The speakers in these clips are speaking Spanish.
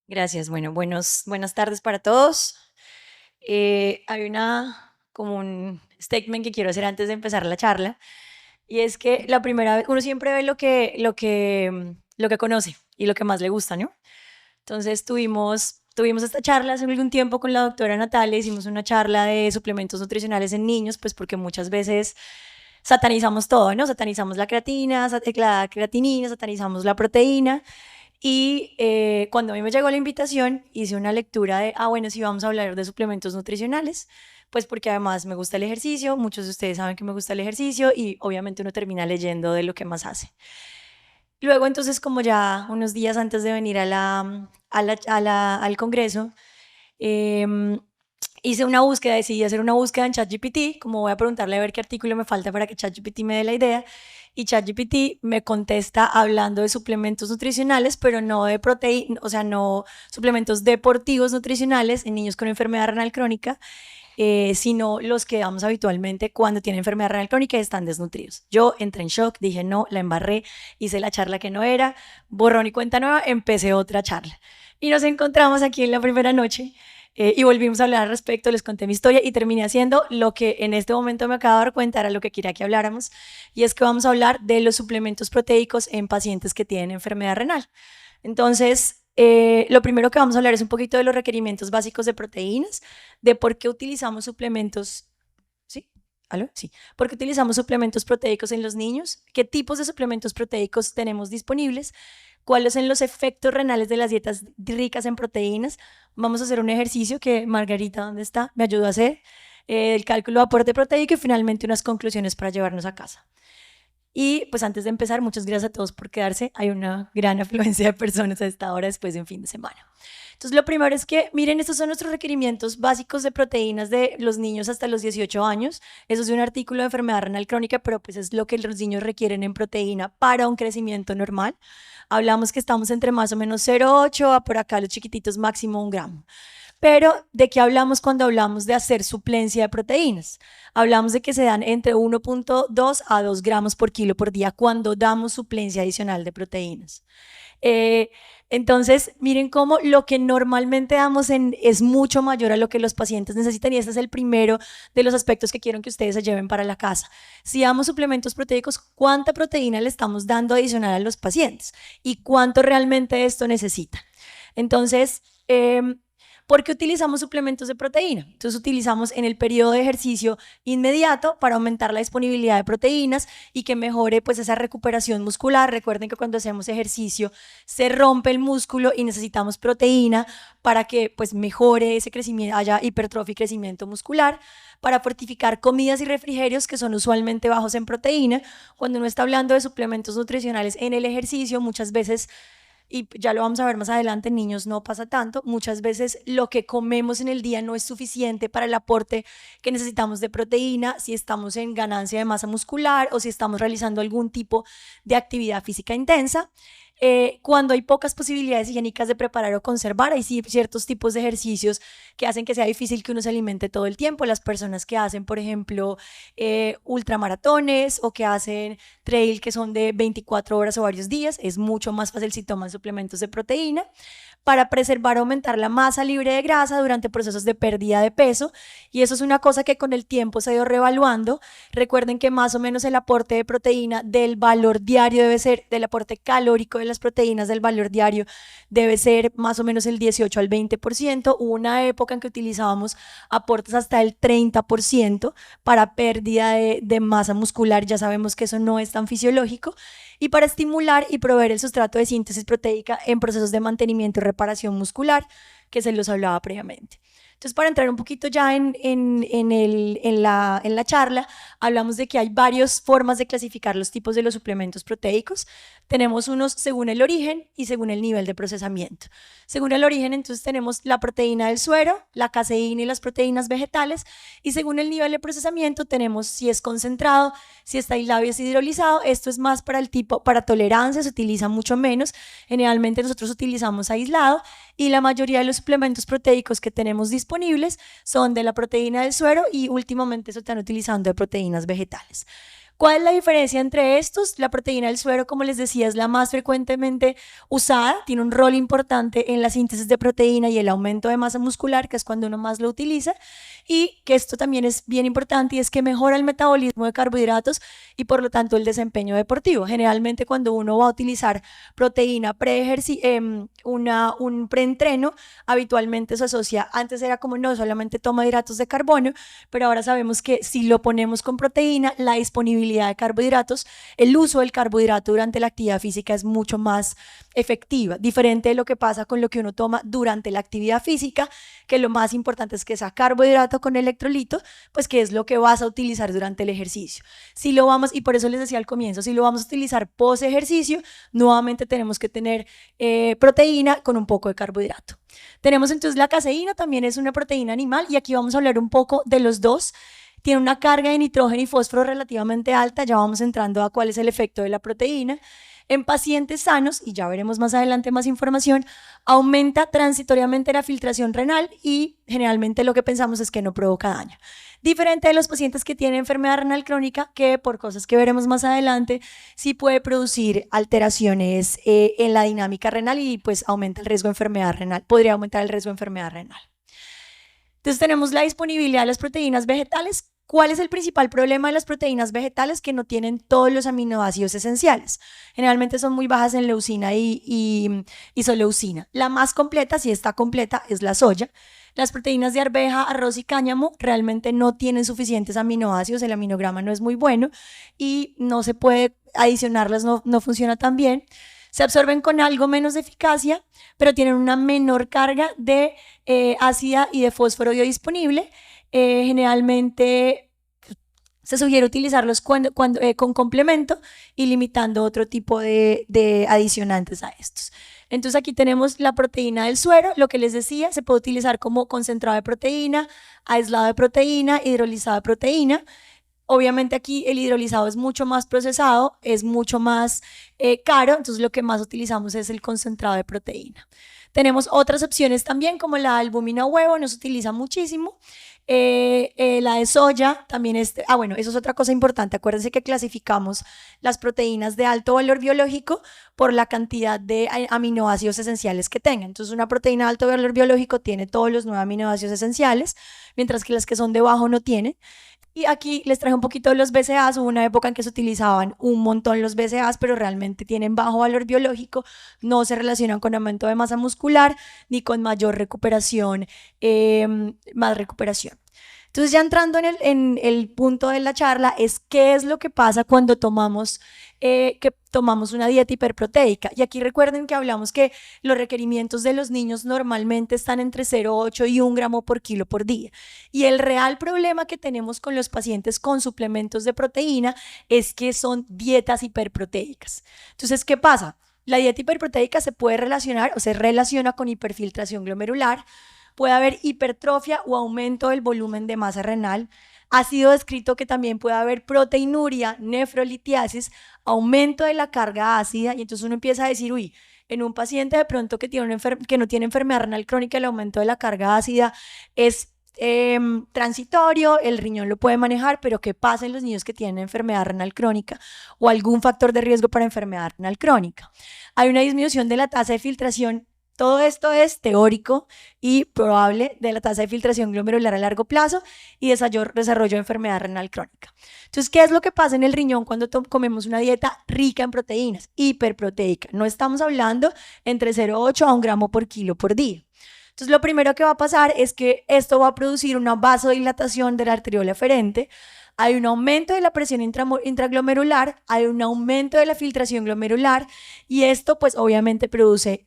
Gracias. Bueno, buenas tardes para todos. Hay como un statement que quiero hacer antes de empezar la charla, y es que la primera vez, uno siempre ve lo que conoce y lo que más le gusta, ¿no? Entonces tuvimos esta charla hace algún tiempo con la doctora Natalia, hicimos una charla de suplementos nutricionales en niños, pues porque muchas veces satanizamos todo, ¿no? Satanizamos la creatina, la creatinina, satanizamos la proteína. Y cuando a mí me llegó la invitación, hice una lectura de, bueno, sí, vamos a hablar de suplementos nutricionales, pues porque además me gusta el ejercicio, muchos de ustedes saben que me gusta el ejercicio y obviamente uno termina leyendo de lo que más hace. Luego entonces, como ya unos días antes de venir al Congreso, em, hice una búsqueda, decidí hacer una búsqueda en ChatGPT, como voy a preguntarle a ver qué artículo me falta para que ChatGPT me dé la idea, y ChatGPT me contesta hablando de suplementos nutricionales, pero no de proteína, o sea, no suplementos deportivos nutricionales en niños con enfermedad renal crónica, sino los que damos habitualmente cuando tienen enfermedad renal crónica y están desnutridos. Yo entré en shock, dije no, la embarré, hice la charla que no era, borrón y cuenta nueva, empecé otra charla. Y nos encontramos aquí en la primera noche y volvimos a hablar al respecto, les conté mi historia y terminé haciendo lo que en este momento me acabo de dar cuenta era lo que quería que habláramos, y es que vamos a hablar de los suplementos proteicos en pacientes que tienen enfermedad renal. Entonces, lo primero que vamos a hablar es un poquito de los requerimientos básicos de proteínas, de por qué utilizamos suplementos. ¿Sí? ¿Aló? Sí. ¿Por qué utilizamos suplementos proteicos en los niños? ¿Qué tipos de suplementos proteicos tenemos disponibles? ¿Cuáles son los efectos renales de las dietas ricas en proteínas? Vamos a hacer un ejercicio que Margarita, ¿dónde está? Me ayudó a hacer, el cálculo de aporte proteico y finalmente unas conclusiones para llevarnos a casa. Y pues antes de empezar, muchas gracias a todos por quedarse. Hay una gran afluencia de personas a esta hora después de un fin de semana. Entonces, lo primero es que, miren, estos son nuestros requerimientos básicos de proteínas de los niños hasta los 18 años. Eso es de un artículo de enfermedad renal crónica, pero pues es lo que los niños requieren en proteína para un crecimiento normal. Hablamos que estamos entre más o menos 0,8 a por acá los chiquititos máximo 1 gramo. Pero, ¿de qué hablamos cuando hablamos de hacer suplencia de proteínas? Hablamos de que se dan entre 1,2 a 2 gramos por kilo por día cuando damos suplencia adicional de proteínas. Eh, entonces, miren cómo lo que normalmente damos es mucho mayor a lo que los pacientes necesitan, y este es el primero de los aspectos que quiero que ustedes se lleven para la casa. Si damos suplementos proteicos, ¿cuánta proteína le estamos dando adicional a los pacientes? ¿Y cuánto realmente esto necesita? Entonces, ¿por qué utilizamos suplementos de proteína? Entonces utilizamos en el periodo de ejercicio inmediato para aumentar la disponibilidad de proteínas y que mejore pues esa recuperación muscular. Recuerden que cuando hacemos ejercicio se rompe el músculo y necesitamos proteína para que pues mejore ese crecimiento, haya hipertrofia y crecimiento muscular, para fortificar comidas y refrigerios que son usualmente bajos en proteína. Cuando uno está hablando de suplementos nutricionales en el ejercicio, muchas veces, y ya lo vamos a ver más adelante, en niños no pasa tanto, muchas veces lo que comemos en el día no es suficiente para el aporte que necesitamos de proteína si estamos en ganancia de masa muscular o si estamos realizando algún tipo de actividad física intensa. Cuando hay pocas posibilidades higiénicas de preparar o conservar, hay ciertos tipos de ejercicios que hacen que sea difícil que uno se alimente todo el tiempo. Las personas que hacen, por ejemplo, ultramaratones o que hacen trail que son de 24 horas o varios días, es mucho más fácil si toman suplementos de proteína para preservar o aumentar la masa libre de grasa durante procesos de pérdida de peso, y eso es una cosa que con el tiempo se ha ido reevaluando. Recuerden que más o menos el aporte de proteína del valor diario debe ser, del aporte calórico de las proteínas del valor diario debe ser más o menos el 18 al 20%. Hubo una época en que utilizábamos aportes hasta el 30% para pérdida de masa muscular, ya sabemos que eso no es tan fisiológico, y para estimular y proveer el sustrato de síntesis proteica en procesos de mantenimiento y reparación muscular, que se los hablaba previamente. Entonces, para entrar un poquito ya en la charla, hablamos de que hay varias formas de clasificar los tipos de los suplementos proteicos. Tenemos unos según el origen y según el nivel de procesamiento. Según el origen, entonces tenemos la proteína del suero, la caseína y las proteínas vegetales, y según el nivel de procesamiento tenemos si es concentrado, si está aislado y es hidrolizado. Esto es más para el tipo, para tolerancia se utiliza mucho menos. Generalmente nosotros utilizamos aislado, y la mayoría de los suplementos proteicos que tenemos disponibles son de la proteína del suero y últimamente se están utilizando de proteínas vegetales. ¿Cuál es la diferencia entre estos? La proteína del suero, como les decía, es la más frecuentemente usada, tiene un rol importante en la síntesis de proteína y el aumento de masa muscular, que es cuando uno más lo utiliza, y que esto también es bien importante y es que mejora el metabolismo de carbohidratos y por lo tanto el desempeño deportivo. Generalmente cuando uno va a utilizar proteína un preentreno, habitualmente se asocia, antes era como no, solamente toma hidratos de carbono, pero ahora sabemos que si lo ponemos con proteína, la disponibilidad de carbohidratos, el uso del carbohidrato durante la actividad física es mucho más efectiva, diferente de lo que pasa con lo que uno toma durante la actividad física, que lo más importante es que sea carbohidrato con electrolito, pues que es lo que vas a utilizar durante el ejercicio. Si lo vamos, y por eso les decía al comienzo, si lo vamos a utilizar post ejercicio, nuevamente tenemos que tener proteína con un poco de carbohidrato. Tenemos entonces la caseína, también es una proteína animal, y aquí vamos a hablar un poco de los dos. Tiene una carga de nitrógeno y fósforo relativamente alta, ya vamos entrando a cuál es el efecto de la proteína. En pacientes sanos, y ya veremos más adelante más información, aumenta transitoriamente la filtración renal y generalmente lo que pensamos es que no provoca daño. Diferente de los pacientes que tienen enfermedad renal crónica, que por cosas que veremos más adelante, sí puede producir alteraciones en la dinámica renal y pues aumenta el riesgo de enfermedad renal, podría aumentar el riesgo de enfermedad renal. Entonces tenemos la disponibilidad de las proteínas vegetales. ¿Cuál es el principal problema de las proteínas vegetales? Que no tienen todos los aminoácidos esenciales. Generalmente son muy bajas en leucina y isoleucina. La más completa, si está completa, es la soya. Las proteínas de arveja, arroz y cáñamo realmente no tienen suficientes aminoácidos, el aminograma no es muy bueno y no se puede adicionarlas, no funciona tan bien. Se absorben con algo menos de eficacia, pero tienen una menor carga de ácida y de fósforo biodisponible. Generalmente se sugiere utilizarlos con complemento y limitando otro tipo de adicionantes a estos. Entonces aquí tenemos la proteína del suero, lo que les decía, se puede utilizar como concentrado de proteína, aislado de proteína, hidrolizado de proteína. Obviamente aquí el hidrolizado es mucho más procesado, es mucho más caro, entonces lo que más utilizamos es el concentrado de proteína. Tenemos otras opciones también como la albúmina huevo, no se utiliza muchísimo. La de soya también es, bueno, eso es otra cosa importante, acuérdense que clasificamos las proteínas de alto valor biológico por la cantidad de aminoácidos esenciales que tengan. Entonces una proteína de alto valor biológico tiene todos los 9 aminoácidos esenciales, mientras que las que son de bajo no tienen. Y aquí les traje un poquito de los BCAAs. Hubo una época en que se utilizaban un montón los BCAAs, pero realmente tienen bajo valor biológico, no se relacionan con aumento de masa muscular ni con mayor recuperación, más recuperación. Entonces ya entrando en el punto de la charla es qué es lo que pasa cuando tomamos una dieta hiperproteica. Y aquí recuerden que hablamos que los requerimientos de los niños normalmente están entre 0,8 y 1 gramo por kilo por día. Y el real problema que tenemos con los pacientes con suplementos de proteína es que son dietas hiperproteicas. Entonces, ¿qué pasa? La dieta hiperproteica se puede relacionar o se relaciona con hiperfiltración glomerular. Puede haber hipertrofia o aumento del volumen de masa renal. Ha sido descrito que también puede haber proteinuria, nefrolitiasis, aumento de la carga ácida, y entonces uno empieza a decir, uy, en un paciente de pronto que no tiene enfermedad renal crónica, el aumento de la carga ácida es transitorio, el riñón lo puede manejar, pero ¿qué pasa en los niños que tienen enfermedad renal crónica o algún factor de riesgo para enfermedad renal crónica? Hay una disminución de la tasa de filtración. Todo esto es teórico y probable de la tasa de filtración glomerular a largo plazo y desarrollo de enfermedad renal crónica. Entonces, ¿qué es lo que pasa en el riñón cuando comemos una dieta rica en proteínas, hiperproteica? No estamos hablando entre 0,8 a 1 gramo por kilo por día. Entonces, lo primero que va a pasar es que esto va a producir una vasodilatación de la arteriola eferente. Hay un aumento de la presión intraglomerular, hay un aumento de la filtración glomerular y esto pues obviamente produce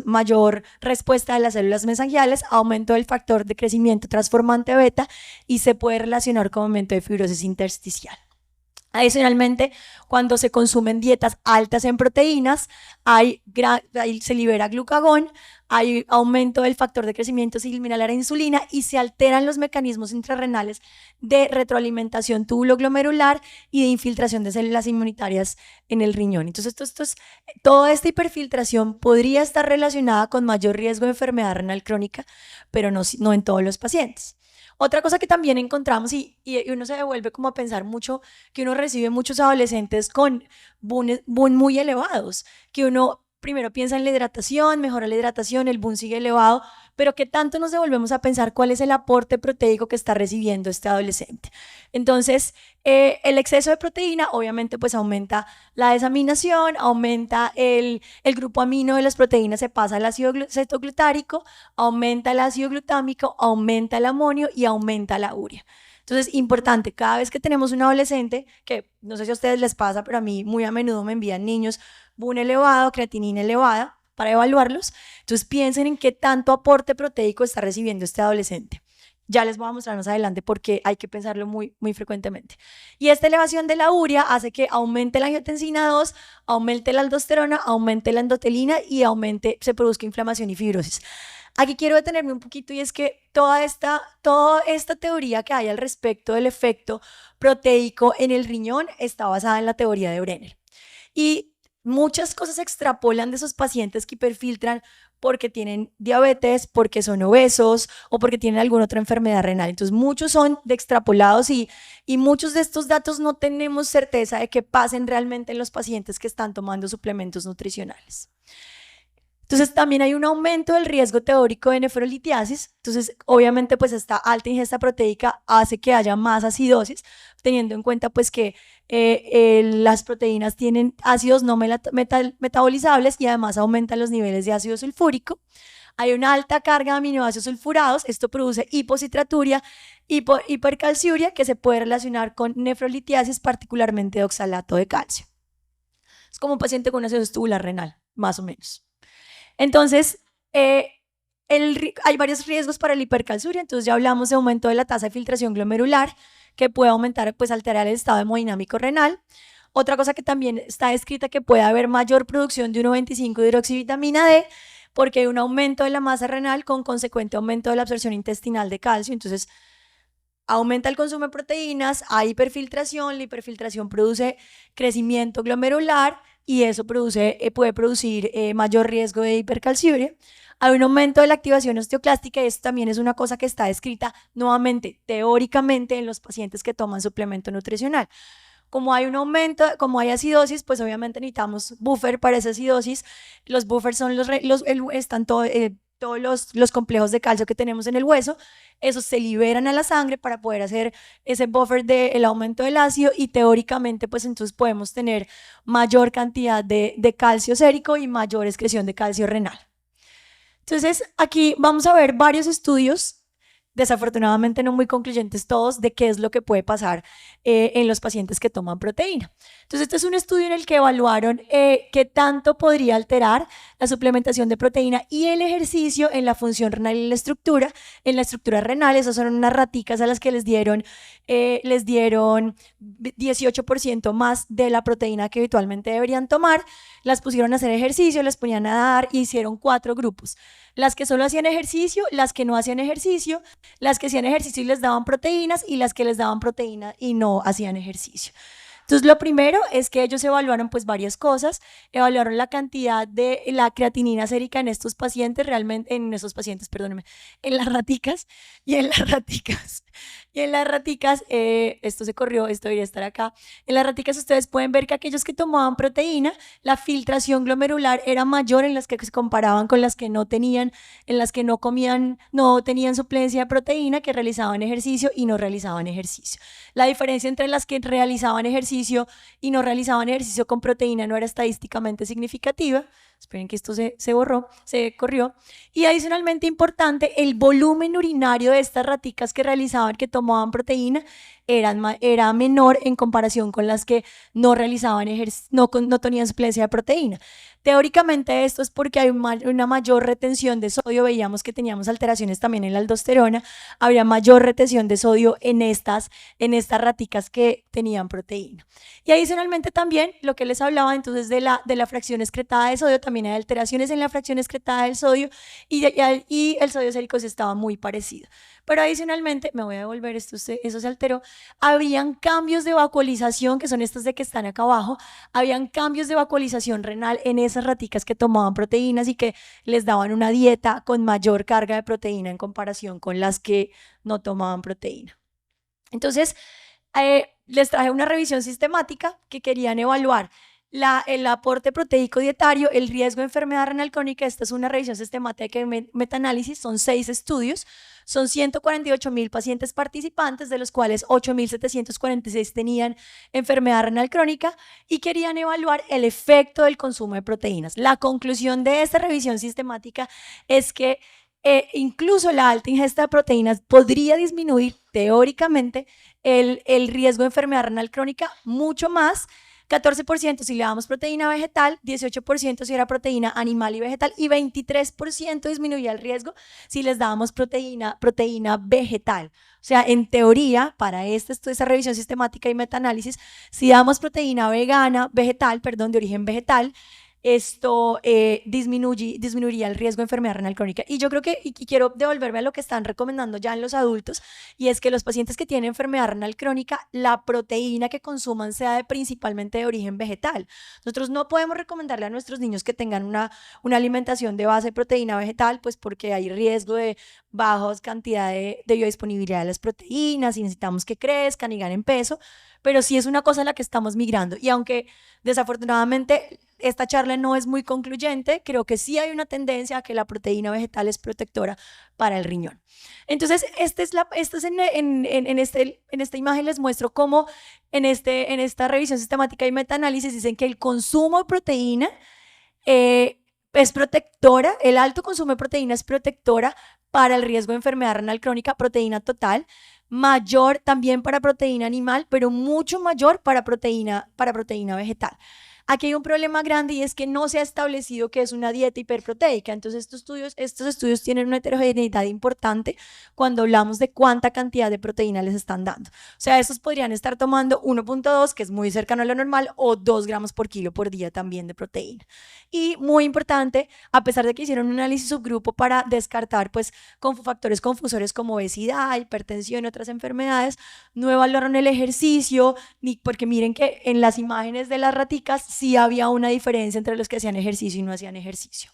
mayor respuesta de las células mesangiales, aumento del factor de crecimiento transformante beta y se puede relacionar con aumento de fibrosis intersticial. Adicionalmente, cuando se consumen dietas altas en proteínas, se libera glucagón, hay aumento del factor de crecimiento similar a la insulina y se alteran los mecanismos intrarrenales de retroalimentación túbulo-glomerular y de infiltración de células inmunitarias en el riñón. Entonces, toda esta hiperfiltración podría estar relacionada con mayor riesgo de enfermedad renal crónica, pero no en todos los pacientes. Otra cosa que también encontramos, y uno se devuelve como a pensar mucho, que uno recibe muchos adolescentes con BUN muy elevados, que uno primero piensa en la hidratación, mejora la hidratación, el BUN sigue elevado, pero que tanto nos devolvemos a pensar cuál es el aporte proteico que está recibiendo este adolescente. Entonces, el exceso de proteína obviamente pues aumenta la desaminación, aumenta el grupo amino de las proteínas, se pasa al ácido cetoglutárico, aumenta el ácido glutámico, aumenta el amonio y aumenta la urea. Entonces, importante, cada vez que tenemos un adolescente, que no sé si a ustedes les pasa, pero a mí muy a menudo me envían niños BUN elevado, creatinina elevada, para evaluarlos. Entonces, piensen en qué tanto aporte proteico está recibiendo este adolescente. Ya les voy a mostrar más adelante porque hay que pensarlo muy, muy frecuentemente. Y esta elevación de la urea hace que aumente la angiotensina 2, aumente la aldosterona, aumente la endotelina y se produzca inflamación y fibrosis. Aquí quiero detenerme un poquito y es que toda esta teoría que hay al respecto del efecto proteico en el riñón está basada en la teoría de Brenner. Y muchas cosas se extrapolan de esos pacientes que hiperfiltran porque tienen diabetes, porque son obesos o porque tienen alguna otra enfermedad renal. Entonces, muchos son de extrapolados y muchos de estos datos no tenemos certeza de que pasen realmente en los pacientes que están tomando suplementos nutricionales. Entonces, también hay un aumento del riesgo teórico de nefrolitiasis. Entonces, obviamente, pues esta alta ingesta proteica hace que haya más acidosis, teniendo en cuenta pues que las proteínas tienen ácidos no metabolizables y además aumentan los niveles de ácido sulfúrico. Hay una alta carga de aminoácidos sulfurados, esto produce hipocitraturia, hipercalciuria, que se puede relacionar con nefrolitiasis, particularmente de oxalato de calcio. Es como un paciente con una acidosis tubular renal, más o menos. Entonces, hay varios riesgos para la hipercalciuria, entonces ya hablamos de aumento de la tasa de filtración glomerular, que puede aumentar, pues alterar el estado hemodinámico renal. Otra cosa que también está descrita, que puede haber mayor producción de 1,25 hidroxivitamina D, porque hay un aumento de la masa renal con consecuente aumento de la absorción intestinal de calcio. Entonces, aumenta el consumo de proteínas, hay hiperfiltración, la hiperfiltración produce crecimiento glomerular y eso puede producir mayor riesgo de hipercalciuria. Hay un aumento de la activación osteoclástica y esto también es una cosa que está descrita nuevamente teóricamente en los pacientes que toman suplemento nutricional. Como hay un aumento, como hay acidosis, pues obviamente necesitamos buffer para esa acidosis. Los buffers son están todos los complejos de calcio que tenemos en el hueso, esos se liberan a la sangre para poder hacer ese buffer del aumento del ácido y teóricamente pues entonces podemos tener mayor cantidad de calcio sérico y mayor excreción de calcio renal. Entonces aquí vamos a ver varios estudios, desafortunadamente no muy concluyentes todos, de qué es lo que puede pasar en los pacientes que toman proteína. Entonces, este es un estudio en el que evaluaron qué tanto podría alterar la suplementación de proteína y el ejercicio en la función renal y en la estructura renal. Esas son unas raticas a las que les dieron 18% más de la proteína que habitualmente deberían tomar. Las pusieron a hacer ejercicio, las ponían a nadar y hicieron 4 grupos. Las que solo hacían ejercicio, las que no hacían ejercicio, las que hacían ejercicio y les daban proteínas y las que les daban proteína y no hacían ejercicio. Entonces, lo primero es que ellos evaluaron pues varias cosas, evaluaron la cantidad de la creatinina sérica en estos pacientes, perdónenme, en las raticas y en las raticas. Y en las raticas, esto se corrió, esto debería estar acá. En las raticas ustedes pueden ver que aquellos que tomaban proteína, la filtración glomerular era mayor en las que se comparaban con las que no tenían, en las que no comían, no tenían suplencia de proteína, que realizaban ejercicio y no realizaban ejercicio. La diferencia entre las que realizaban ejercicio y no realizaban ejercicio con proteína no era estadísticamente significativa. Esperen que esto se corrió. Y adicionalmente importante, el volumen urinario de estas raticas que tomaban proteína era menor en comparación con las que no realizaban no tenían suplencia de proteína. Teóricamente esto es porque hay una mayor retención de sodio, veíamos que teníamos alteraciones también en la aldosterona, habría mayor retención de sodio en estas raticas que tenían proteína. Y adicionalmente también lo que les hablaba entonces de la fracción excretada de sodio, también hay alteraciones en la fracción excretada del sodio y el sodio sérico sí estaba muy parecido. Pero adicionalmente, me voy a devolver esto, eso se alteró, habían cambios de vacuolización, que son estos de que están acá abajo, habían cambios de vacuolización renal en esas raticas que tomaban proteínas y que les daban una dieta con mayor carga de proteína en comparación con las que no tomaban proteína. Entonces, les traje una revisión sistemática que querían evaluar el aporte proteico dietario, el riesgo de enfermedad renal crónica. Esta es una revisión sistemática de metaanálisis, son 6 estudios, son 148.000 pacientes participantes, de los cuales 8.746 tenían enfermedad renal crónica y querían evaluar el efecto del consumo de proteínas. La conclusión de esta revisión sistemática es que incluso la alta ingesta de proteínas podría disminuir teóricamente el riesgo de enfermedad renal crónica mucho más, 14% si le damos proteína vegetal, 18% si era proteína animal y vegetal y 23% disminuía el riesgo si les dábamos proteína vegetal. O sea, en teoría, para esta revisión sistemática y metaanálisis, si damos proteína vegetal, de origen vegetal, esto disminuiría el riesgo de enfermedad renal crónica. Y yo creo que, y quiero devolverme a lo que están recomendando ya en los adultos, y es que los pacientes que tienen enfermedad renal crónica, la proteína que consuman sea principalmente de origen vegetal. Nosotros no podemos recomendarle a nuestros niños que tengan una alimentación de base de proteína vegetal, pues porque hay riesgo de bajas cantidad de biodisponibilidad de las proteínas y necesitamos que crezcan y ganen peso, pero sí es una cosa en la que estamos migrando. Y aunque desafortunadamente esta charla no es muy concluyente, creo que sí hay una tendencia a que la proteína vegetal es protectora para el riñón. Entonces, en esta imagen les muestro cómo en esta revisión sistemática y metaanálisis dicen que el consumo de proteína es protectora, el alto consumo de proteína es protectora para el riesgo de enfermedad renal crónica, proteína total, mayor también para proteína animal, pero mucho mayor para proteína vegetal. Aquí hay un problema grande y es que no se ha establecido que es una dieta hiperproteica. Entonces estos estudios tienen una heterogeneidad importante cuando hablamos de cuánta cantidad de proteína les están dando. O sea, estos podrían estar tomando 1.2, que es muy cercano a lo normal, o 2 gramos por kilo por día también de proteína. Y muy importante, a pesar de que hicieron un análisis subgrupo para descartar pues con factores confusores como obesidad, hipertensión y otras enfermedades, no evaluaron el ejercicio, porque miren que en las imágenes de las raticas sí había una diferencia entre los que hacían ejercicio y no hacían ejercicio.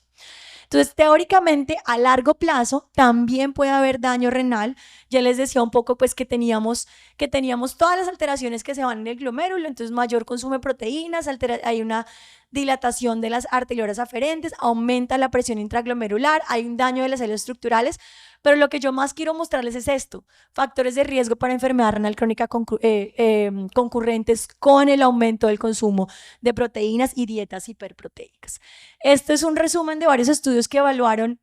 Entonces, teóricamente, a largo plazo también puede haber daño renal. Ya les decía un poco pues que teníamos todas las alteraciones que se van en el glomérulo, entonces mayor consumo de proteínas, hay una dilatación de las arteriolas aferentes, aumenta la presión intraglomerular, hay un daño de las células estructurales, pero lo que yo más quiero mostrarles es esto: factores de riesgo para enfermedad renal crónica concurrentes con el aumento del consumo de proteínas y dietas hiperproteicas. Esto es un resumen de varios estudios que evaluaron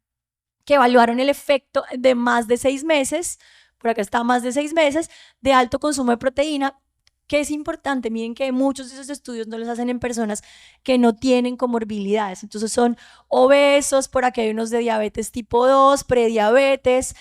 el efecto de más de 6 meses, por acá está más de 6 meses, de alto consumo de proteína, que es importante. Miren que muchos de esos estudios no los hacen en personas que no tienen comorbilidades, entonces son obesos, por aquí hay unos de diabetes tipo 2, prediabetes,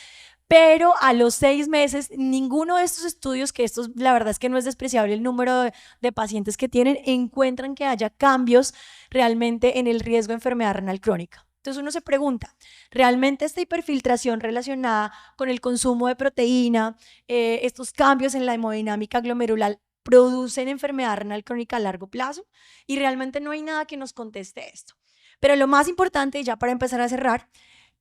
pero a los 6 meses, ninguno de estos estudios, que estos la verdad es que no es despreciable el número de pacientes que tienen, encuentran que haya cambios realmente en el riesgo de enfermedad renal crónica. Entonces uno se pregunta, ¿realmente esta hiperfiltración relacionada con el consumo de proteína, estos cambios en la hemodinámica glomerular, producen enfermedad renal crónica a largo plazo? Y realmente no hay nada que nos conteste esto. Pero lo más importante, ya para empezar a cerrar,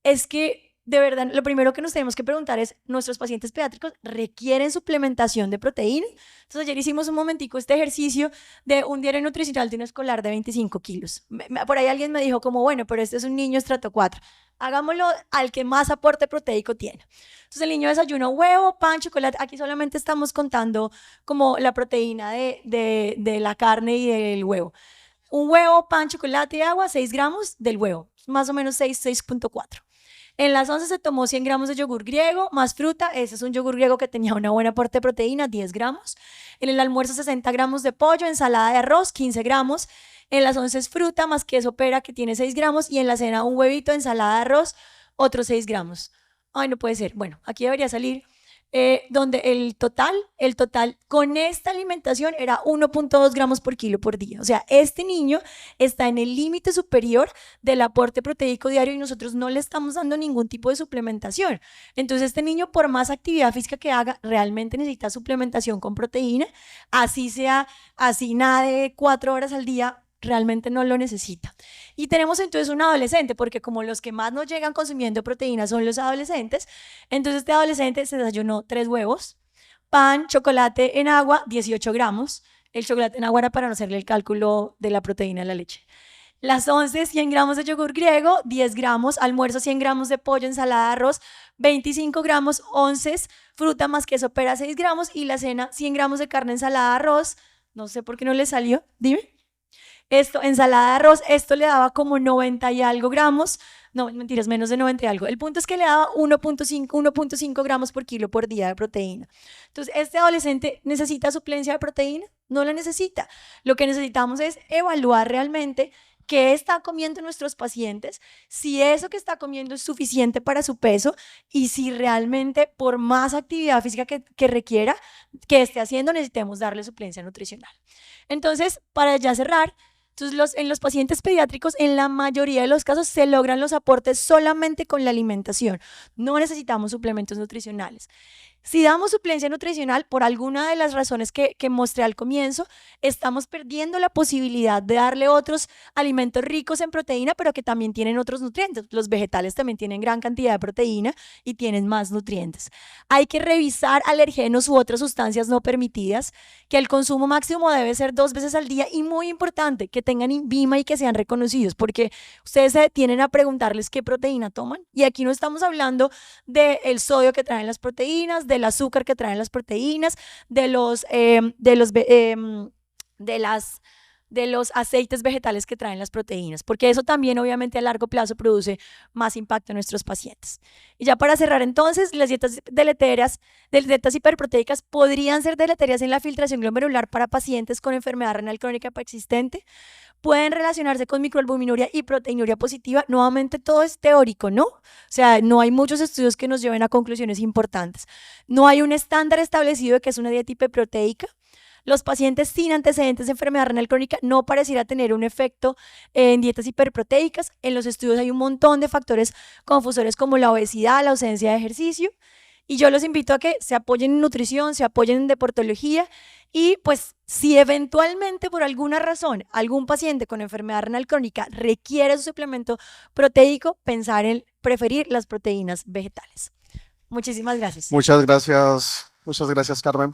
es que de verdad lo primero que nos tenemos que preguntar es: ¿nuestros pacientes pediátricos requieren suplementación de proteína? Entonces ayer hicimos un momentico este ejercicio de un diario nutricional de un escolar de 25 kilos. Por ahí alguien me dijo como, bueno, pero este es un niño estrato 4. Hagámoslo al que más aporte proteico tiene. Entonces el niño desayuna huevo, pan, chocolate. Aquí solamente estamos contando como la proteína de la carne y del huevo. Un huevo, pan, chocolate y agua, 6 gramos del huevo, más o menos 6.4. En las 11 se tomó 100 gramos de yogur griego más fruta. Ese es un yogur griego que tenía una buena aporte de proteína, 10 gramos. En el almuerzo 60 gramos de pollo, ensalada de arroz, 15 gramos. En las 11 es fruta más queso pera, que tiene 6 gramos. Y en la cena un huevito, ensalada de arroz, otros 6 gramos. Ay, no puede ser. Bueno, aquí debería salir donde el total con esta alimentación era 1.2 gramos por kilo por día. O sea, este niño está en el límite superior del aporte proteico diario y nosotros no le estamos dando ningún tipo de suplementación. Entonces, este niño, por más actividad física que haga, realmente necesita suplementación con proteína, así sea, así nade 4 horas al día, realmente no lo necesita. Y tenemos entonces un adolescente, porque como los que más nos llegan consumiendo proteínas son los adolescentes, entonces este adolescente se desayunó 3 huevos, pan, chocolate en agua, 18 gramos. El chocolate en agua era para no hacerle el cálculo de la proteína de la leche. Las 11, 100 gramos de yogur griego, 10 gramos, almuerzo 100 gramos de pollo, ensalada, arroz, 25 gramos, 11, fruta más queso pera 6 gramos y la cena 100 gramos de carne, ensalada, arroz. No sé por qué no le salió, dime. Esto, ensalada de arroz, esto le daba como 90 y algo gramos, no, mentiras, menos de 90 y algo. El punto es que le daba 1.5 gramos por kilo por día de proteína. Entonces, ¿este adolescente necesita suplencia de proteína? No la necesita. Lo que necesitamos es evaluar realmente qué está comiendo nuestros pacientes, si eso que está comiendo es suficiente para su peso y si realmente por más actividad física que requiera, que esté haciendo, necesitemos darle suplencia nutricional. Entonces, para ya cerrar, entonces, en los pacientes pediátricos, en la mayoría de los casos, se logran los aportes solamente con la alimentación. No necesitamos suplementos nutricionales. Si damos suplencia nutricional, por alguna de las razones que mostré al comienzo, estamos perdiendo la posibilidad de darle otros alimentos ricos en proteína, pero que también tienen otros nutrientes. Los vegetales también tienen gran cantidad de proteína y tienen más nutrientes. Hay que revisar alergenos u otras sustancias no permitidas, que el consumo máximo debe ser 2 veces al día y muy importante, que tengan INVIMA y que sean reconocidos, porque ustedes se detienen a preguntarles qué proteína toman y aquí no estamos hablando del sodio que traen las proteínas, del azúcar que traen las proteínas, de los aceites vegetales que traen las proteínas, porque eso también obviamente a largo plazo produce más impacto en nuestros pacientes. Y ya para cerrar entonces, las dietas deleterias, dietas hiperproteicas podrían ser deleterias en la filtración glomerular para pacientes con enfermedad renal crónica persistente, pueden relacionarse con microalbuminuria y proteinuria positiva. Nuevamente todo es teórico, ¿no? O sea, no hay muchos estudios que nos lleven a conclusiones importantes. No hay un estándar establecido de que es una dieta hiperproteica. Los pacientes sin antecedentes de enfermedad renal crónica no pareciera tener un efecto en dietas hiperproteicas. En los estudios hay un montón de factores confusores como la obesidad, la ausencia de ejercicio. Y yo los invito a que se apoyen en nutrición, se apoyen en deportología y pues si eventualmente por alguna razón algún paciente con enfermedad renal crónica requiere su suplemento proteico, pensar en preferir las proteínas vegetales. Muchísimas gracias. Muchas gracias, Carmen.